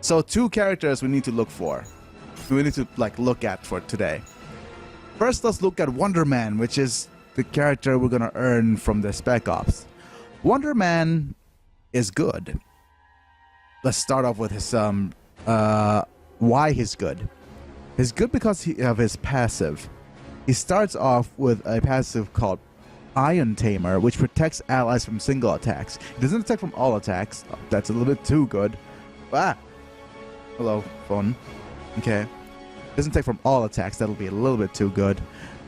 So 2 characters we need to look for. We need to like look at for today. First, let's look at Wonder Man, which is the character we're gonna earn from the Spec Ops. Wonder Man is good. Let's start off with his why he's good. He's good because of his passive. He starts off with a passive called Iron Tamer, which protects allies from single attacks. It doesn't attack from all attacks. Oh, that's a little bit too good. Ah! Hello, phone. Okay. Doesn't attack from all attacks. That'll be a little bit too good.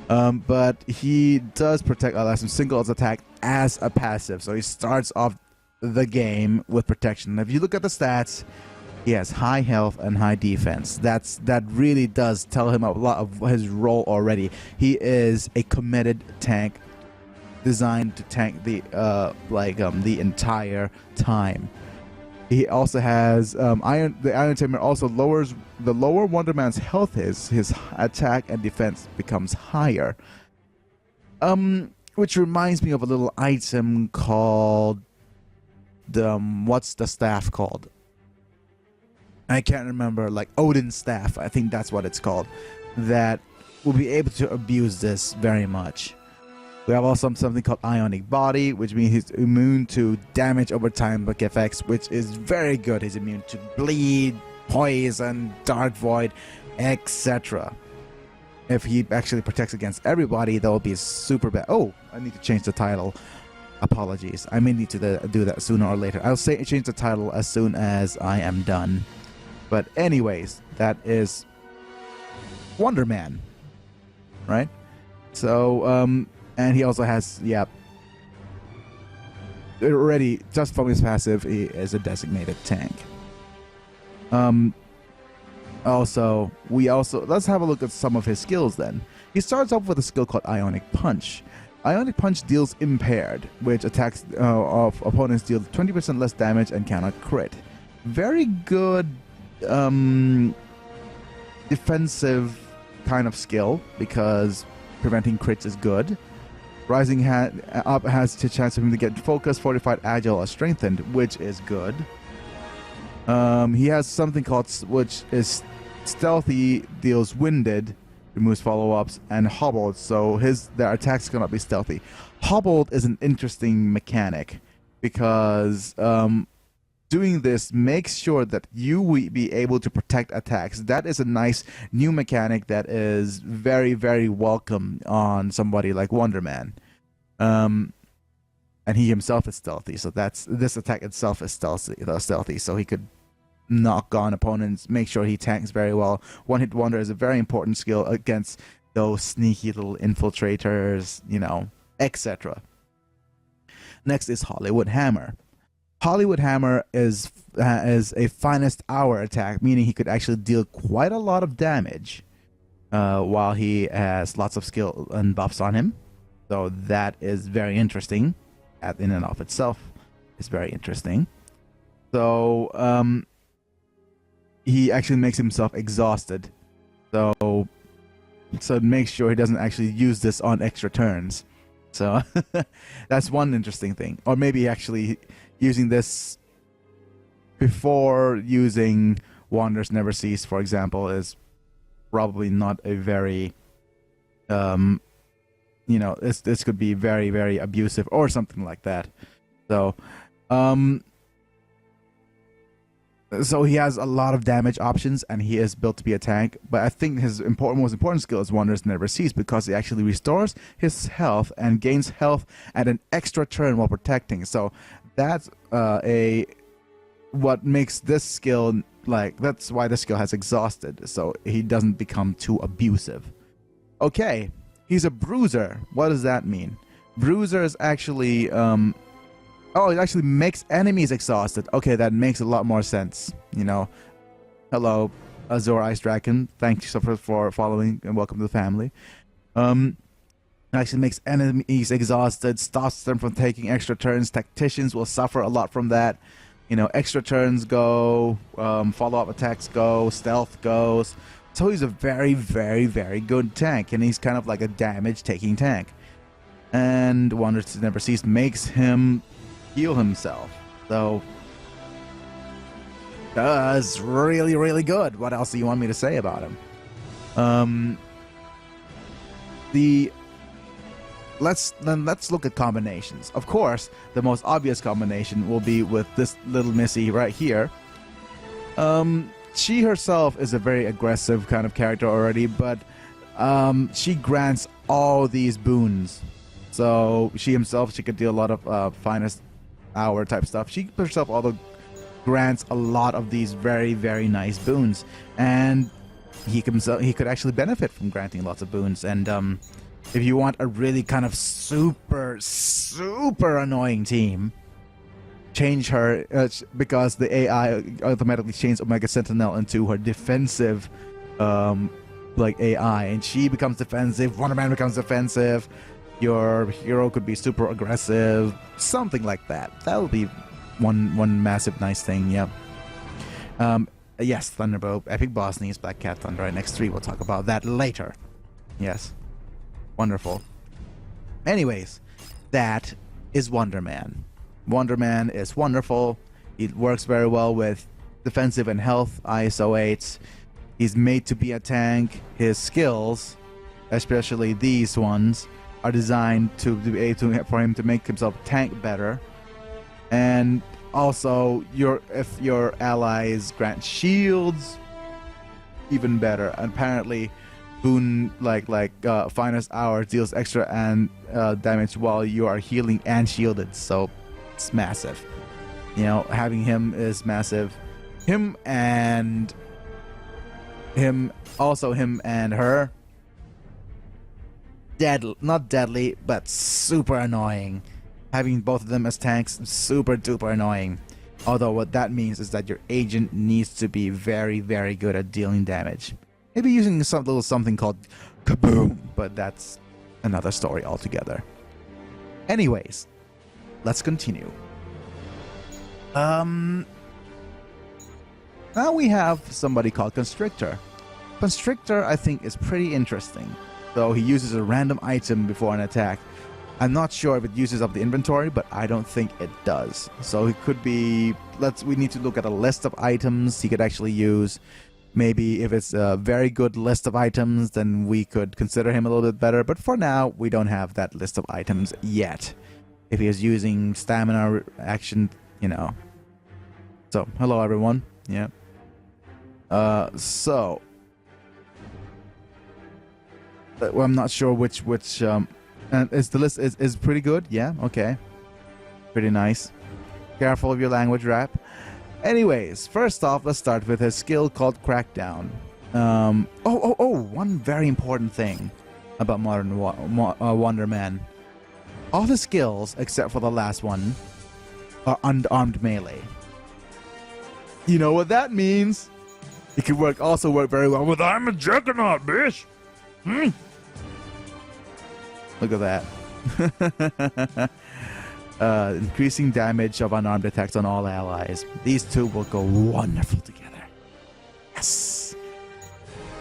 But he does protect allies from single attack as a passive. So he starts off the game with protection. If you look at the stats, he has high health and high defense. That really does tell him a lot of his role already. He is a committed tank designed to tank the entire time. He also has the Iron Tamer also lowers the lower Wonder Man's health is, his attack and defense becomes higher. Which reminds me of a little item called what's the staff called? I can't remember, like Odin's staff. I think that's what it's called. That will be able to abuse this very much. We have also something called Ionic Body, which means he's immune to damage over time like effects, which is very good. He's immune to bleed, poison, dark void, etc. If he actually protects against everybody, that will be super bad. Oh, I need to change the title. Apologies. I may need to do that sooner or later. I'll change the title as soon as I am done. But anyways, that is Wonder Man, right? So, and he also has, already, just from his passive, he is a designated tank. Also, let's have a look at some of his skills then. He starts off with a skill called Ionic Punch. Ionic Punch deals impaired, which attacks of opponents deal 20% less damage and cannot crit. Very good defensive kind of skill because preventing crits is good. Rising up has a chance of him to get focused, fortified, agile, or strengthened, which is good. He has something called, which is stealthy, deals winded, removes follow-ups, and hobbled, so their attacks cannot be stealthy. Hobbled is an interesting mechanic because doing this makes sure that you will be able to protect attacks. That is a nice new mechanic that is very, very welcome on somebody like Wonder Man. And he himself is stealthy, so this attack itself is stealthy, so he could knock on opponents, make sure he tanks very well. One Hit Wonder is a very important skill against those sneaky little infiltrators, etc. Next is Hollywood Hammer. Hollywood Hammer is a finest hour attack, meaning he could actually deal quite a lot of damage while he has lots of skill and buffs on him. So that is very interesting in and of itself. It's very interesting. So he actually makes himself exhausted. So make sure he doesn't actually use this on extra turns. So that's one interesting thing. Or maybe actually using this before using Wonders Never Cease, for example, is probably not a very, this could be very, very abusive or something like that. So, so he has a lot of damage options, and he is built to be a tank. But I think his most important skill is Wonders Never Cease, because he actually restores his health and gains health at an extra turn while protecting. So that's what makes this skill, that's why this skill has exhausted, so he doesn't become too abusive. Okay, he's a bruiser. What does that mean? Bruiser is actually it actually makes enemies exhausted. Okay, that makes a lot more sense. Hello, Azor Ice Dragon. Thank you for following, and welcome to the family. It actually makes enemies exhausted, stops them from taking extra turns. Tacticians will suffer a lot from that. Extra turns go, follow-up attacks go, stealth goes. So he's a very, very, very good tank, and he's kind of like a damage-taking tank. And Wonders Never Cease makes him heal himself. So It's really, really good. What else do you want me to say about him? Let's look at combinations. Of course, the most obvious combination will be with this little missy right here. She herself is a very aggressive kind of character already, but she grants all these boons. So she could do a lot of finest hour type stuff. She herself also grants a lot of these very, very nice boons, and he could actually benefit from granting lots of boons. And if you want a really kind of super annoying team, change her because the AI automatically changed Omega Sentinel into her defensive like AI, and she becomes defensive, Wonder Man becomes defensive, your hero could be super aggressive, something like that. That would be one massive nice thing. Yeah. Yes, Thunderbolt, Epic Boss Knees, Black Cat Thunder, and X3. We'll talk about that later. Yes. Wonderful. Anyways, that is Wonder Man. Wonder Man is wonderful. It works very well with defensive and health ISO 8s. He's made to be a tank. His skills, especially these ones, are designed for him to make himself tank better. And also, if your allies grant shields, even better. And apparently, boon like finest hour deals extra and damage while you are healing and shielded. So it's massive. You know, having him is massive. Him and her. Not deadly, but super annoying. Having both of them as tanks, super duper annoying. Although what that means is that your agent needs to be very, very good at dealing damage. Maybe using something called kaboom, but that's another story altogether. Anyways, let's continue. Now we have somebody called Constrictor. Constrictor, I think, is pretty interesting. Though he uses a random item before an attack. I'm not sure if it uses up the inventory, but I don't think it does. So it could be... we need to look at a list of items he could actually use. Maybe if it's a very good list of items, then we could consider him a little bit better. But for now, we don't have that list of items yet. If he is using stamina action, you know. So, hello everyone. Yeah. Well, I'm not sure which and the list is pretty good. Yeah, okay. Pretty nice. Careful of your language, rap. Anyways, first off, let's start with his skill called Crackdown. One very important thing about modern Wonder Man. All the skills, except for the last one, are unarmed melee. You know what that means? It could also work very well with I'm a Juggernaut, bitch! Look at that. Increasing damage of unarmed attacks on all allies. These two will go wonderful together. Yes.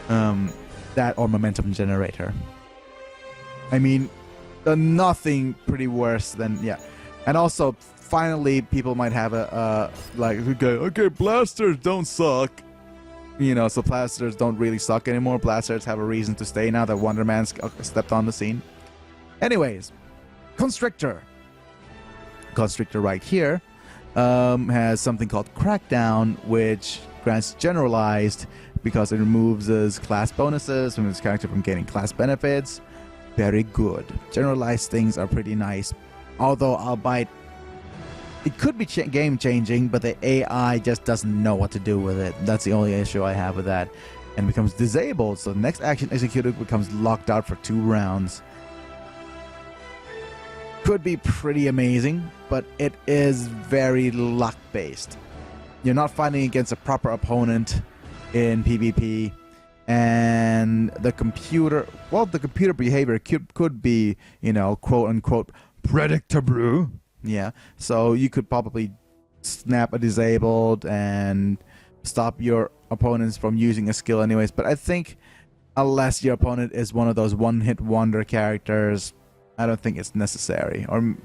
That or momentum generator. I mean, nothing pretty worse than And also, finally, people might have okay, blasters don't suck. You know, so blasters don't really suck anymore. Blasters have a reason to stay now that Wonder Man's stepped on the scene. Anyways, Constrictor. Constrictor right here has something called Crackdown, which grants generalized because it removes his class bonuses from his character from gaining class benefits. Very good. Generalized things are pretty nice. Although, albeit, it could be game changing, but the AI just doesn't know what to do with it. That's the only issue I have with that. And becomes disabled, so the next action executed becomes locked out for 2 rounds. Could be pretty amazing, but it is very luck based. You're not fighting against a proper opponent in PvP, and the computer behavior could be, you know, quote unquote predictable. Yeah, so you could probably snap a disabled and stop your opponents from using a skill anyways, but I think unless your opponent is one of those one-hit wonder characters, I don't think it's necessary. Or,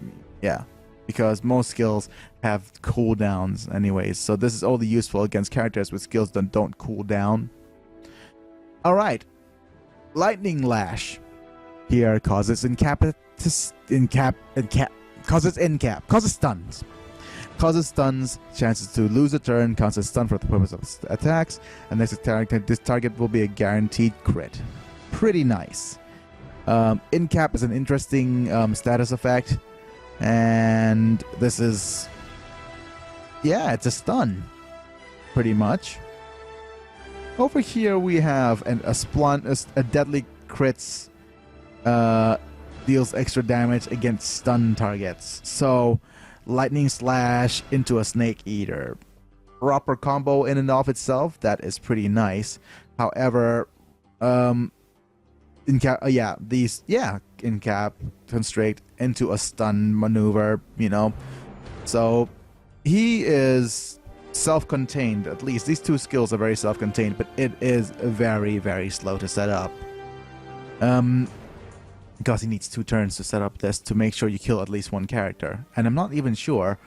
yeah. because most skills have cooldowns anyways. So this is only useful against characters with skills that don't cool down. All right, Lightning Lash here causes stuns. Causes stuns, chances to lose a turn, counts as stun for the purpose of attacks, and this target will be a guaranteed crit. Pretty nice. Incap is an interesting status effect, and this is, yeah, it's a stun, pretty much. Over here we have a deadly crits deals extra damage against stun targets. So Lightning Slash into a Snake Eater. Proper combo in and of itself, that is pretty nice. However, Incap, Constrict into a stun maneuver, you know. So he is self-contained. At least these two skills are very self-contained, but it is very, very slow to set up. Because he needs 2 turns to set up this to make sure you kill at least one character. And I'm not even sure.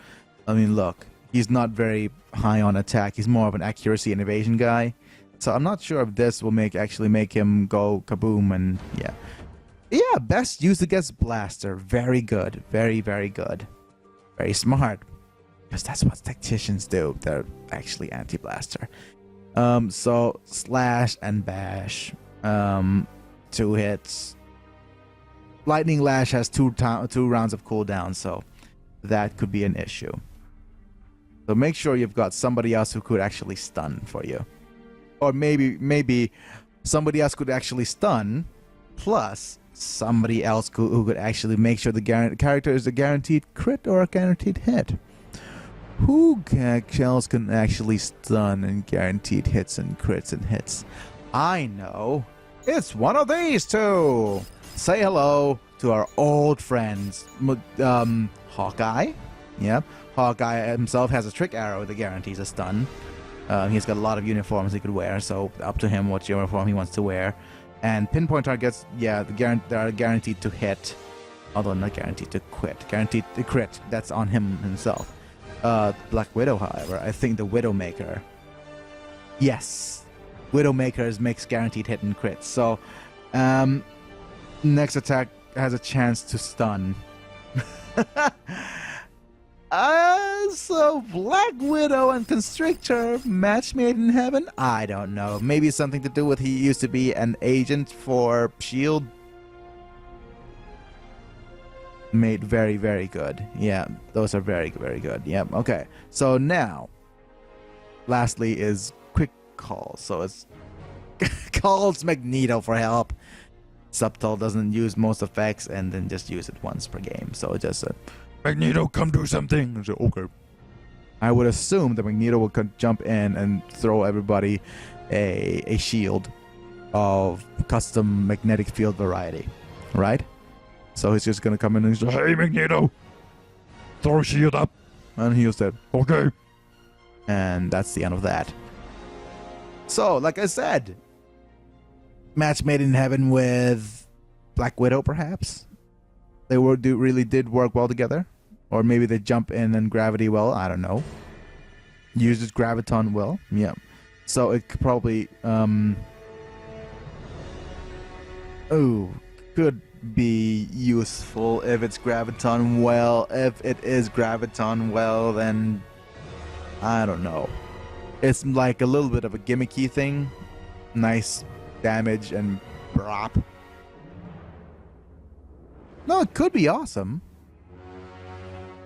I mean, look, he's not very high on attack. He's more of an accuracy and evasion guy. So I'm not sure if this will actually make him go kaboom. And yeah. Yeah, best used against Blaster. Very good. Very, very good. Very smart. Because that's what tacticians do. They're actually anti-Blaster. So Slash and Bash. 2 hits. Lightning Lash has 2 rounds of cooldown, so that could be an issue. So make sure you've got somebody else who could actually stun for you. Or maybe somebody else could actually stun, plus somebody else who could actually make sure the character is a guaranteed crit or a guaranteed hit. Who else can actually stun and guaranteed hits and crits and hits? I know. It's one of these two! Say hello to our old friends, Hawkeye. Yeah, Hawkeye himself has a trick arrow that guarantees a stun. He's got a lot of uniforms he could wear, so up to him what uniform he wants to wear. And pinpoint targets, yeah, they are guaranteed to hit, although not guaranteed to quit. Guaranteed to crit, that's on him himself. Black Widow, however, I think the Widowmaker. Yes, Widowmaker makes guaranteed hit and crit. So, next attack has a chance to stun. So Black Widow and Constrictor match made in heaven? I don't know. Maybe something to do with he used to be an agent for S.H.I.E.L.D. Made very, very good. Yeah, those are very, very good. Yep, okay. So now, lastly is Quick Call. So it's calls Magneto for help. Subtle doesn't use most effects and then just use it once per game. So just Magneto, come do something. So, okay. I would assume that Magneto will jump in and throw everybody a shield of custom magnetic field variety, right? So he's just gonna come in and say, "Hey Magneto, throw a shield up," and he'll say, "Okay," and that's the end of that. So, like I said, match made in heaven with Black Widow, perhaps. They really did work well together. Or maybe they jump in and gravity well. I don't know. Uses graviton well. Yeah. So it could probably could be useful if it's graviton well. If it is graviton well, then I don't know. It's like a little bit of a gimmicky thing. Nice damage and prop. No, it could be awesome.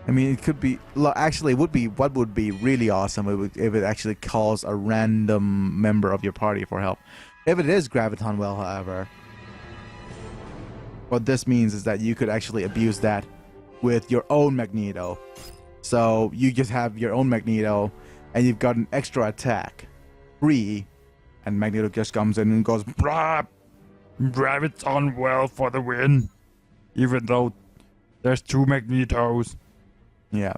I mean, it could be. Actually, what would be really awesome if it actually calls a random member of your party for help. If it is graviton well, however, what this means is that you could actually abuse that with your own Magneto. So you just have your own Magneto, and you've got an extra attack, free, and Magneto just comes in and goes, "Blah, graviton well for the win," even though there's 2 Magnetos. Yeah.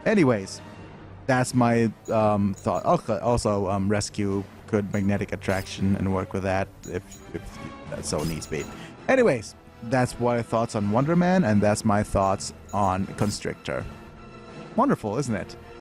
Anyways, that's my thought. Okay, also, rescue could magnetic attraction and work with that if that so needs be. Anyways, that's what I thoughts on Wonder Man, and that's my thoughts on Constrictor. Wonderful, isn't it?